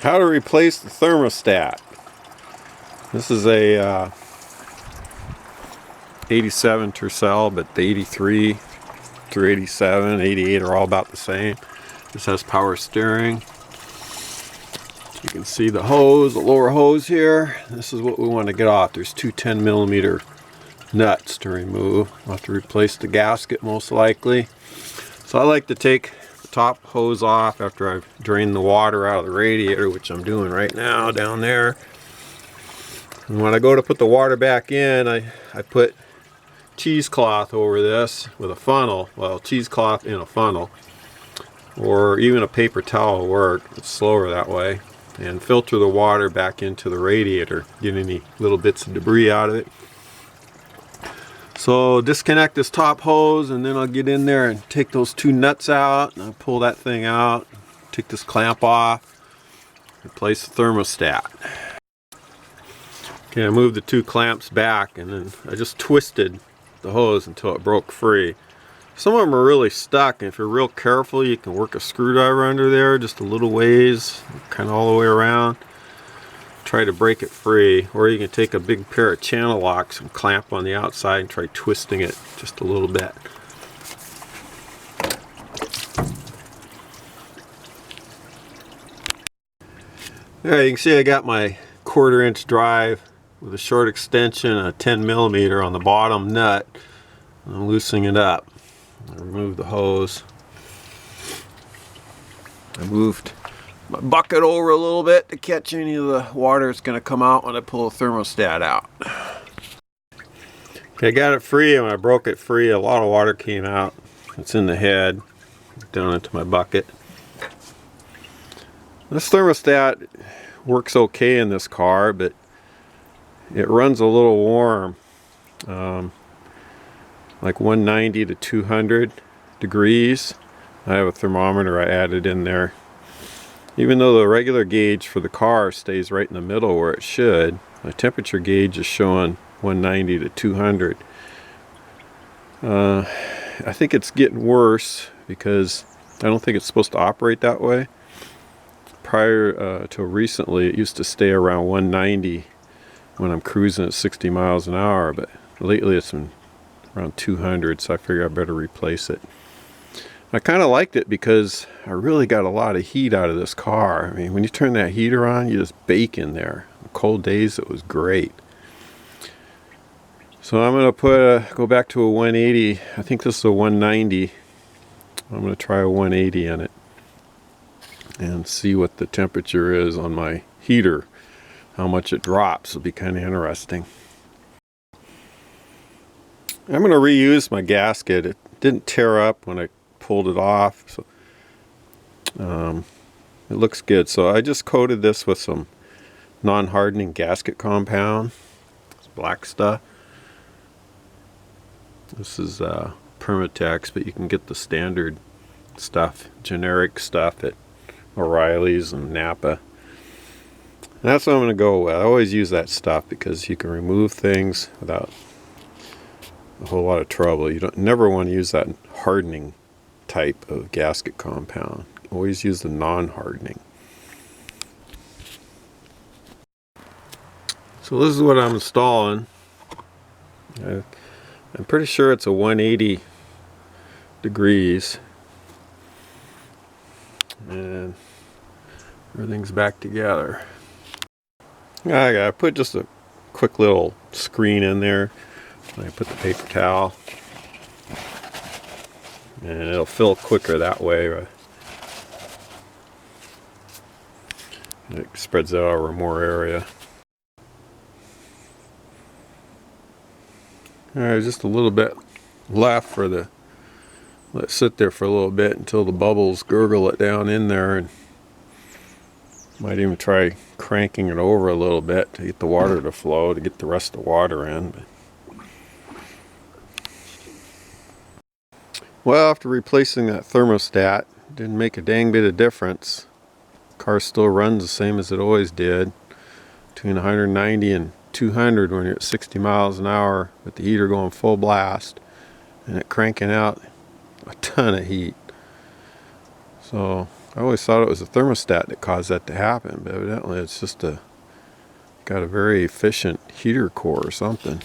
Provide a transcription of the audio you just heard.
How to replace the thermostat. This is a 87 Tercel, but the 83 through 87, 88 are all about the same. This has power steering. You can see the hose, the lower hose here. This is what we want to get off. There's two 10mm nuts to remove. I'll have to replace the gasket most likely. So I like to take the top hose off after I've drained the water out of the radiator, which I'm doing right now down there. And when I go to put the water back in, I put cheesecloth over this with a funnel. Well, cheesecloth in a funnel, or even a paper towel will work. It's slower that way. And filter the water back into the radiator, get any little bits of debris out of it. So disconnect this top hose, and then I'll get in there and take those two nuts out, and I'll pull that thing out, take this clamp off, replace the thermostat. Okay, I moved the two clamps back, and then I just twisted the hose until it broke free. Some of them are really stuck, and if you're real careful, you can work a screwdriver under there just a little ways, kind of all the way around. Try to break it free, or you can take a big pair of channel locks and clamp on the outside and try twisting it just a little bit. There you can see I got my 1/4-inch drive with a short extension and a 10mm on the bottom nut. I'm loosening it up. I removed the hose. I moved my bucket over a little bit to catch any of the water that's going to come out when I pull the thermostat out. Okay, I got it free, and when I broke it free, a lot of water came out. It's in the head, down into my bucket. This thermostat works okay in this car, but it runs a little warm, like 190 to 200 degrees. I have a thermometer I added in there. Even though the regular gauge for the car stays right in the middle where it should, my temperature gauge is showing 190 to 200. I think it's getting worse because I don't think it's supposed to operate that way. Prior to recently, it used to stay around 190 when I'm cruising at 60 miles an hour, but lately it's been around 200, so I figured I better replace it. I kind of liked it because I really got a lot of heat out of this car. I mean, when you turn that heater on, you just bake in there. On cold days, it was great. So I'm going to go back to a 180. I think this is a 190. I'm going to try a 180 in it and see what the temperature is on my heater. How much it drops will be kind of interesting. I'm going to reuse my gasket. It didn't tear up when I pulled it off, so it looks good. So I just coated this with some non-hardening gasket compound. It's black stuff. This is Permatex, but you can get the standard stuff, generic stuff at O'Reilly's and Napa. And that's what I'm going to go with. I always use that stuff because you can remove things without a whole lot of trouble. You never want to use that hardening type of gasket compound. Always use the non-hardening. So this is what I'm installing. I'm pretty sure it's a 180 degrees, and everything's back together. I put just a quick little screen in there. I put the paper towel, and it'll fill quicker that way. It spreads out over more area. Alright, just a little bit left for let it sit there for a little bit until the bubbles gurgle it down in there, and might even try cranking it over a little bit to get the water to flow, to get the rest of the water in. Well, after replacing that thermostat, it didn't make a dang bit of difference. The car still runs the same as it always did, between 190 and 200 when you're at 60 miles an hour with the heater going full blast and it cranking out a ton of heat. So I always thought it was a thermostat that caused that to happen, but evidently it's just got a very efficient heater core or something.